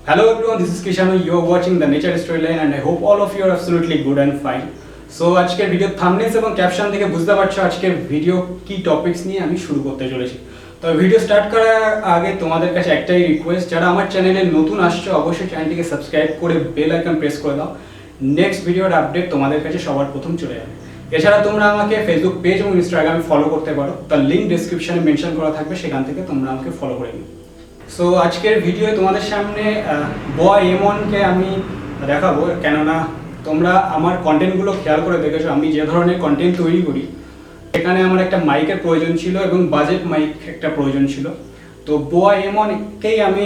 Hello everyone, this is 𝐁𝐞𝐬. You are watching the nature storyline and I hope all of you are absolutely good and fine. So আজকের video থাম্বনেলস এবং caption থেকে বুঝতে পারছো আজকের video কি topics নিয়ে আমি শুরু করতে চলেছি। তো ভিডিও স্টার্ট করার আগে তোমাদের কাছে একটাই রিকোয়েস্ট, যারা আমার চ্যানেলে নতুন আসছো অবশ্যই চ্যানেলটিকে সাবস্ক্রাইব করে বেল আইকন প্রেস করে দাও। নেক্সট ভিডিওর আপডেট তোমাদের কাছে সবার প্রথম চলে যাবে। এছাড়া তোমরা আমাকে ফেসবুক পেজ এবং ইনস্টাগ্রামে ফলো করতে পারো, তার লিঙ্ক ডেসক্রিপশনে মেনশন করা থাকবে, সেখান থেকে তোমরা আমাকে ফলো করে নিও। সো আজকের ভিডিওয়ে তোমাদের সামনে 𝐁𝐸 আমি দেখাবো, কেননা তোমরা আমার কন্টেন্টগুলো খেয়াল করে দেখেছো আমি যে ধরনের কন্টেন্ট তৈরি করি এখানে আমার একটা মাইকের প্রয়োজন ছিল এবং বাজেট মাইক একটা প্রয়োজন ছিল। তো 𝐁𝐸কেই আমি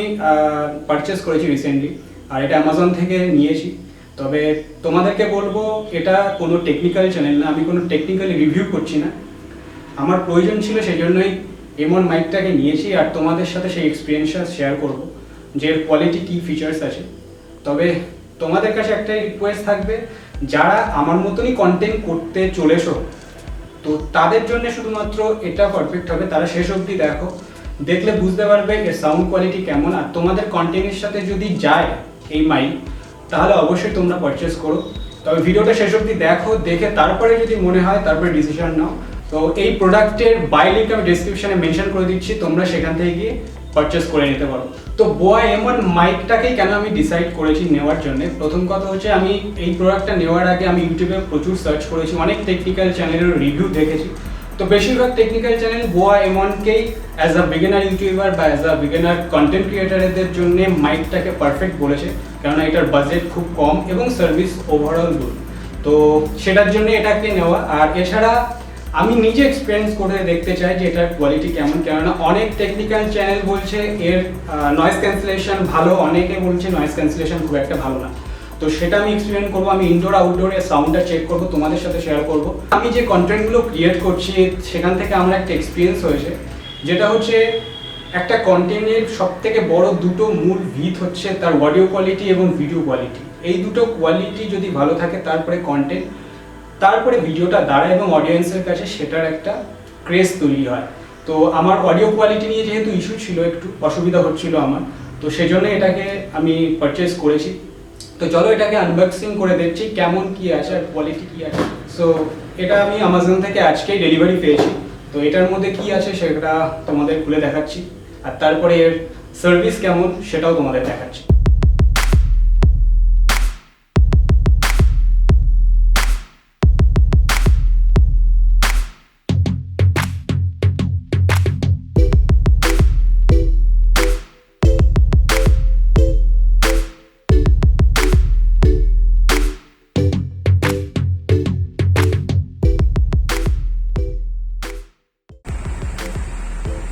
পারচেস করেছি রিসেন্টলি, আর এটা অ্যামাজন থেকে নিয়েছি। তবে তোমাদেরকে বলবো এটা কোনো টেকনিক্যাল চ্যানেল না, আমি কোনো টেকনিক্যালি রিভিউ করছি না, আমার প্রয়োজন ছিল সেই জন্যই 𝐸 মাইকটাকে নিয়েছি আর তোমাদের সাথে সেই এক্সপিরিয়েন্সটা শেয়ার করব যে এর কোয়ালিটি কী ফিচার্স আছে। তবে তোমাদের কাছে একটা রিকোয়েস্ট থাকবে, যারা আমার মতনই কন্টেন্ট করতে চলেছো তো তাদের জন্য শুধুমাত্র এটা পারফেক্ট হবে, তারা শেষ অবধি দেখো, দেখলে বুঝতে পারবে এর সাউন্ড কোয়ালিটি কেমন। আর তোমাদের কন্টেন্টের সাথে যদি যায় এই মাইক তাহলে অবশ্যই তোমরা পারচেস করো। তবে ভিডিওটা শেষ অবধি দেখো, দেখে তারপরে যদি মনে হয় তারপরে ডিসিশন নাও। তো এই প্রোডাক্টের বাই লিঙ্ক আমি ডেসক্রিপশনে মেনশন করে দিচ্ছি, তোমরা সেখান থেকে গিয়ে পারচেস করে নিতে পারো। তো 𝐁𝐸 মাইকটাকেই কেন আমি ডিসাইড করেছি নেওয়ার জন্য, প্রথম কথা হচ্ছে আমি এই প্রোডাক্টটা নেওয়ার আগে আমি ইউটিউবে প্রচুর সার্চ করেছি, অনেক টেকনিক্যাল চ্যানেলের রিভিউ দেখেছি। তো বেশিরভাগ টেকনিক্যাল চ্যানেল 𝐁𝐸কেই অ্যাজ আ বিগিনার ইউটিউবার বা অ্যাজ আ বিগিনার কন্টেন্ট ক্রিয়েটারদের জন্য মাইকটাকে পারফেক্ট বলেছে, কেননা এটার বাজেট খুব কম এবং সার্ভিস ওভারঅল গুড। তো সেটার জন্য এটাকে নেওয়া। আর এছাড়া আমি নিজে এক্সপিরিয়েন্স করে দেখতে চাই যে এটার কোয়ালিটি কেমন, কেননা অনেক টেকনিক্যাল চ্যানেল বলছে এর নয়েজ ক্যান্সেলেশন ভালো, অনেকে বলছে নয়েজ ক্যান্সেলেশন খুব একটা ভালো না। তো সেটা আমি এক্সপিরিয়েন্স করবো, আমি ইনডোর আউটডোরে সাউন্ডটা চেক করবো, তোমাদের সাথে শেয়ার করবো। আমি যে কন্টেন্টগুলো ক্রিয়েট করছি সেখান থেকে আমার একটা এক্সপিরিয়েন্স হয়েছে, যেটা হচ্ছে একটা কন্টেন্টের সব থেকে বড় দুটো মূল ভিত হচ্ছে তার অডিও কোয়ালিটি এবং ভিডিও কোয়ালিটি। এই দুটো কোয়ালিটি যদি ভালো থাকে তারপরে কন্টেন্ট, তারপরে ভিডিওটা দাঁড়ায় এবং অডিয়েন্সের কাছে সেটার একটা ক্রেজ তৈরি হয়। তো আমার অডিও কোয়ালিটি নিয়ে যেহেতু ইস্যু ছিল, একটু অসুবিধা হচ্ছিল আমার, তো সেই জন্য এটাকে আমি পারচেস করেছি। তো চলো এটাকে আনবক্সিং করে দেখছি কেমন কি আছে আর কোয়ালিটি কি আছে। সো এটা আমি অ্যামাজন থেকে আজকেই ডেলিভারি পেয়েছি, তো এটার মধ্যে কি আছে সেটা তোমাদের খুলে দেখাচ্ছি, আর তারপরে এর সার্ভিস কেমন সেটাও তোমাদের দেখাচ্ছি।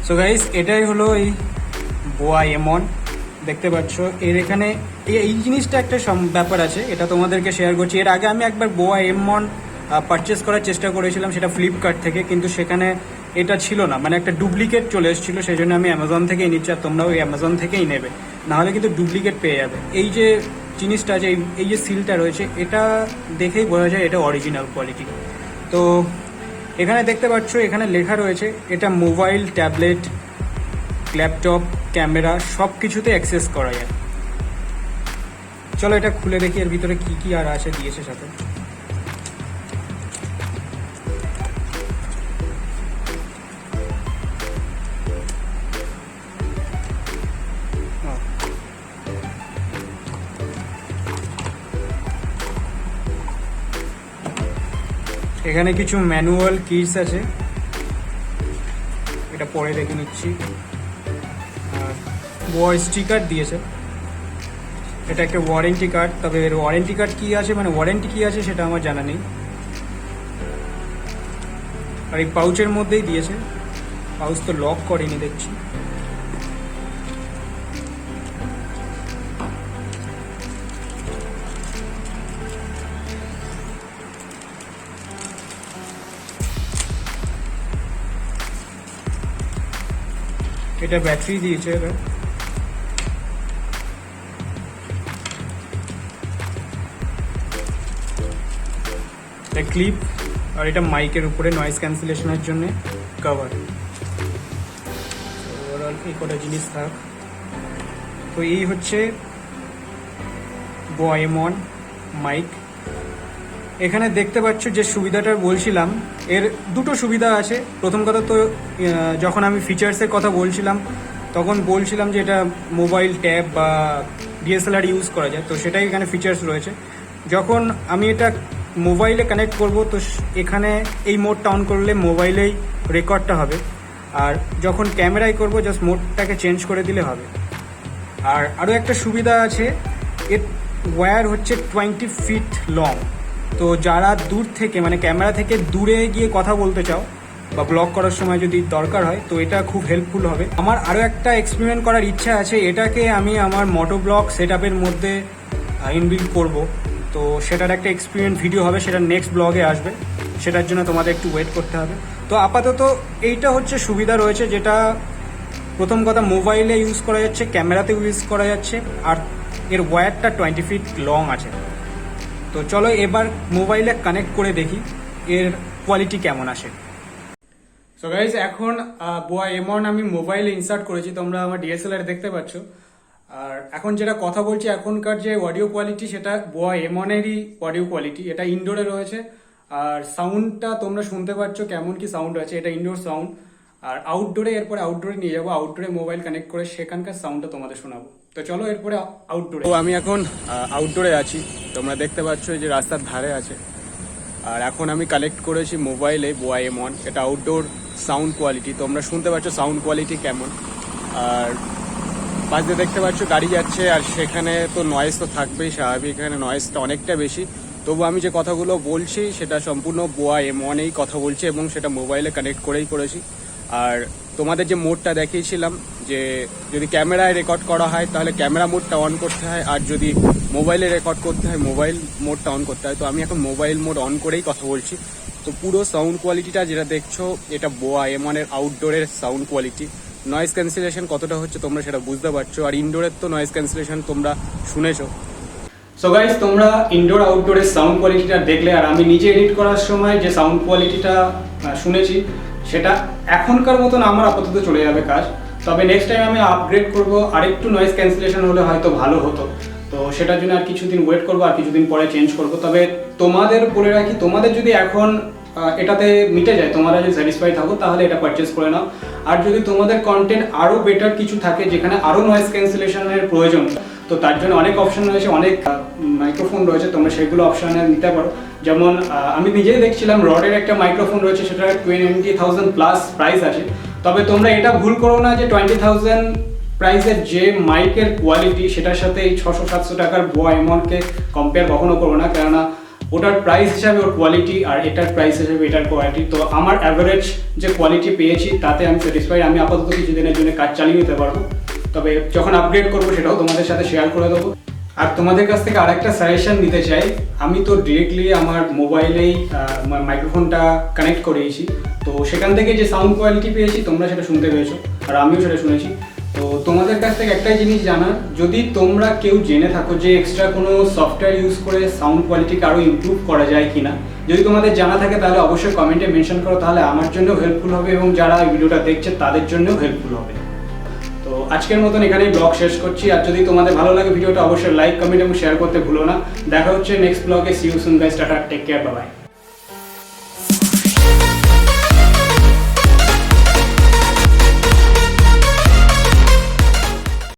সো গাইস, এটাই হলো এই 𝐁𝐸, দেখতে পাচ্ছ। এর এখানে এই জিনিসটা একটা ব্যাপার আছে, এটা তোমাদেরকে শেয়ার করছি। এর আগে আমি একবার 𝐁𝐸 পারচেস করার চেষ্টা করেছিলাম, সেটা ফ্লিপকার্ট থেকে, কিন্তু সেখানে এটা ছিল না, মানে একটা ডুপ্লিকেট চলে এসেছিলো। সেই জন্য আমি অ্যামাজন থেকেই নিচ্ছি, আর তোমরাও ওই অ্যামাজন থেকেই নেবে, নাহলে কিন্তু ডুপ্লিকেট পেয়ে যাবে। এই যে জিনিসটা আছে, এই যে সিলটা রয়েছে, এটা দেখেই বোঝা যায় এটা অরিজিনাল কোয়ালিটি। তো এখানে দেখতে পাচ্ছ, এখানে লেখা রয়েছে এটা মোবাইল, ট্যাবলেট, ল্যাপটপ, ক্যামেরা সব কিছুতে অ্যাক্সেস করা যায়। চলো এটা খুলে দেখি এর ভিতরে কি কি আর আছে দিয়েছে সাথে। এখানে কিছু ম্যানুয়াল কিটস আছে, এটা পরে দেখে নিচ্ছি। আর স্টিকার দিয়েছে, এটা একটা ওয়ারেন্টি কার্ড। তবে এর ওয়ারেন্টি কার্ড কী আছে, মানে ওয়ারেন্টি কী আছে সেটা আমার জানা নেই। আর এই পাউচের মধ্যেই দিয়েছে, পাউচ তো লক করেনি দেখছি। এটা ব্যাটারি দিয়েছে, এবার এটা ক্লিপ, আর এটা মাইকের উপরে নয়েজ ক্যান্সেলেশনের জন্য কভার। ওভারঅল এই কটা জিনিস থাক। তো এই হচ্ছে 𝐁𝐞𝐬 মাইক। এখানে দেখতে পাচ্ছ যে সুবিধাটা বলছিলাম, এর দুটো সুবিধা আছে। প্রথম কথা তো যখন আমি ফিচার্সের কথা বলছিলাম তখন বলছিলাম যে এটা মোবাইল ট্যাব বা ডিএসএলআর ইউজ করা যায়, তো সেটাই এখানে ফিচার্স রয়েছে। যখন আমি এটা মোবাইলে কানেক্ট করব তো এখানে এই মোডটা অন করলে মোবাইলেই রেকর্ডটা হবে, আর যখন ক্যামেরায় করব জাস্ট মোডটাকে চেঞ্জ করে দিলে হবে। আর আরও একটা সুবিধা আছে, এর ওয়্যার হচ্ছে 20 ফিট লং। তো যারা দূর থেকে মানে ক্যামেরা থেকে দূরে গিয়ে কথা বলতে চাও বা ব্লগ করার সময় যদি দরকার হয় তো এটা খুব হেল্পফুল হবে। আমার আরও একটা এক্সপেরিমেন্ট করার ইচ্ছা আছে, এটাকে আমি আমার মোটো ব্লগ সেট আপের মধ্যে ইনবিল্ড করব। তো সেটার একটা এক্সপেরিমেন্ট ভিডিও হবে, সেটা নেক্সট ব্লগে আসবে, সেটার জন্য তোমাদের একটু ওয়েট করতে হবে। তো আপাতত এইটা হচ্ছে সুবিধা রয়েছে, যেটা প্রথম কথা মোবাইলে ইউজ করা যাচ্ছে, ক্যামেরাতেও ইউজ করা যাচ্ছে, আর এর ওয়্যারটা 20 ফিট লং আছে। তো চলো এবার মোবাইলে কানেক্ট করে দেখি এর কোয়ালিটি কেমন আসে। সো গাইজ এখন 𝐁𝐸 আমি মোবাইলে ইনসার্ট করেছি, তোমরা আমার ডিএসএলআর দেখতে পাচ্ছ। আর এখন যেটা কথা বলছি এখনকার যে অডিও কোয়ালিটি সেটা 𝐁𝐸-এরই অডিও কোয়ালিটি, এটা ইনডোরে রয়েছে। আর সাউন্ডটা তোমরা শুনতে পাচ্ছ কেমন কি সাউন্ড আছে, এটা ইনডোর সাউন্ড। আর আউটডোরে এরপরে আউটডোরে নিয়ে যাবো, আউটডোরে মোবাইল কানেক্ট করে সেখানকার সাউন্ডটা তোমাদের শোনাবো। তো চলো এরপরে আউটডোরে। তো আমি এখন আউটডোরে আছি, তোমরা দেখতে পাচ্ছ যে রাস্তার ধারে আছে। আর এখন আমি কালেক্ট করেছি মোবাইলে 𝐁𝐸, এটা আউটডোর সাউন্ড কোয়ালিটি, তোমরা শুনতে পাচ্ছ সাউন্ড কোয়ালিটি কেমন। আর পাশ দিয়ে দেখতে পাচ্ছ গাড়ি যাচ্ছে, আর সেখানে তো নয়েজ তো থাকবেই স্বাভাবিক, এখানে নয়েজটা অনেকটা বেশি। তবু আমি যে কথাগুলো বলছি সেটা সম্পূর্ণ 𝐁𝐸-এই কথা বলছি এবং সেটা মোবাইলে কানেক্ট করেই করেছি। আর তোমাদের যে মোডটা দেখিয়েছিলাম যে যদি ক্যামেরায় রেকর্ড করা হয় তাহলে ক্যামেরা মোডটা অন করতে হয়, আর যদি মোবাইলে রেকর্ড করতে হয় মোবাইল মোডটা অন করতে হয়। তো আমি এখন মোবাইল মোড অন করেই কথা বলছি। তো পুরো সাউন্ড কোয়ালিটিটা যেটা দেখছো এটা 𝐁𝐸-এর আউটডোরের সাউন্ড কোয়ালিটি। নয়েজ ক্যান্সেলেশন কতটা হচ্ছে তোমরা সেটা বুঝতে পারছো, আর ইনডোরের তো নয়েজ ক্যান্সেলেশন তোমরা শুনেছো। সো গাইস তোমরা ইনডোর আউটডোরের সাউন্ড কোয়ালিটিটা দেখলে, আর আমি নিজে এডিট করার সময় যে সাউন্ড কোয়ালিটিটা শুনেছি সেটা এখনকার মতন আমার আপাতত চলে যাবে কাজ। তবে নেক্সট টাইম আমি আপগ্রেড করব, আরেকটু নয়েজ ক্যান্সেলেশন হলে হয়তো ভালো হতো। তো সেটার জন্য আর কিছুদিন ওয়েট করবো, আর কিছুদিন পরে চেঞ্জ করব। তবে তোমাদের বলে রাখি, তোমাদের যদি এখন এটাতে মিটে যায়, তোমরা যদি স্যাটিসফাই থাকো তাহলে এটা পারচেস করে নাও। আর যদি তোমাদের কন্টেন্ট আরও বেটার কিছু থাকে যেখানে আরও নয়েজ ক্যান্সেলেশনের প্রয়োজন, তো তার জন্য অনেক অপশন রয়েছে, অনেক মাইক্রোফোন রয়েছে, তোমরা সেগুলো অপশনে নিতে পারো। যেমন আমি নিজেই দেখছিলাম রডের একটা মাইক্রোফোন রয়েছে, সেটা 20,000 প্লাস প্রাইস আছে। তবে তোমরা এটা ভুল করো না যে 20,000 প্রাইসের যে মাইকের কোয়ালিটি সেটার সাথে এই 600-700 টাকার 𝐁𝐸-কে কম্পেয়ার কখনো করো না, কেননা ওটার প্রাইস হিসাবে ওর কোয়ালিটি আর এটার প্রাইস হিসাবে এটার কোয়ালিটি। তো আমার অ্যাভারেজ যে কোয়ালিটি পেয়েছি তাতে আমি স্যাটিসফাইড। আমি আপাতত কিছুদিনের জন্য কাজ চালিয়ে নিতে পারবো, তবে যখন আপগ্রেড করবো সেটাও তোমাদের সাথে শেয়ার করে দেবো। আর তোমাদের কাছ থেকে আরেকটা সাজেশন নিতে চাই, আমি তো ডিরেক্টলি আমার মোবাইলেই মাইক্রোফোনটা কানেক্ট করিয়েছি, তো সেখান থেকে যে সাউন্ড কোয়ালিটি পেয়েছি তোমরা সেটা শুনতে পেয়েছো, আর আমিও সেটা শুনেছি। তো তোমাদের কাছ থেকে একটাই জিনিস জানার, যদি তোমরা কেউ জেনে থাকো যে এক্সট্রা কোনো সফটওয়্যার ইউজ করে সাউন্ড কোয়ালিটিকে আরও ইমপ্রুভ করা যায় কিনা, যদি তোমাদের জানা থাকে তাহলে অবশ্যই কমেন্টে মেনশন করো, তাহলে আমার জন্যও হেল্পফুল হবে এবং যারা ভিডিওটা দেখছে তাদের জন্যও হেল্পফুল হবে। তো আজকের মতন এখানেই ব্লগ শেষ করছি। আর যদি তোমাদের ভালো লাগে ভিডিওটা অবশ্যই লাইক, কমেন্ট এবং শেয়ার করতে ভুলো না। দেখা হচ্ছে নেক্সট ব্লগে। সি ইউ সুন গাইস, টাটা, টেক কেয়ার, বাই বাই।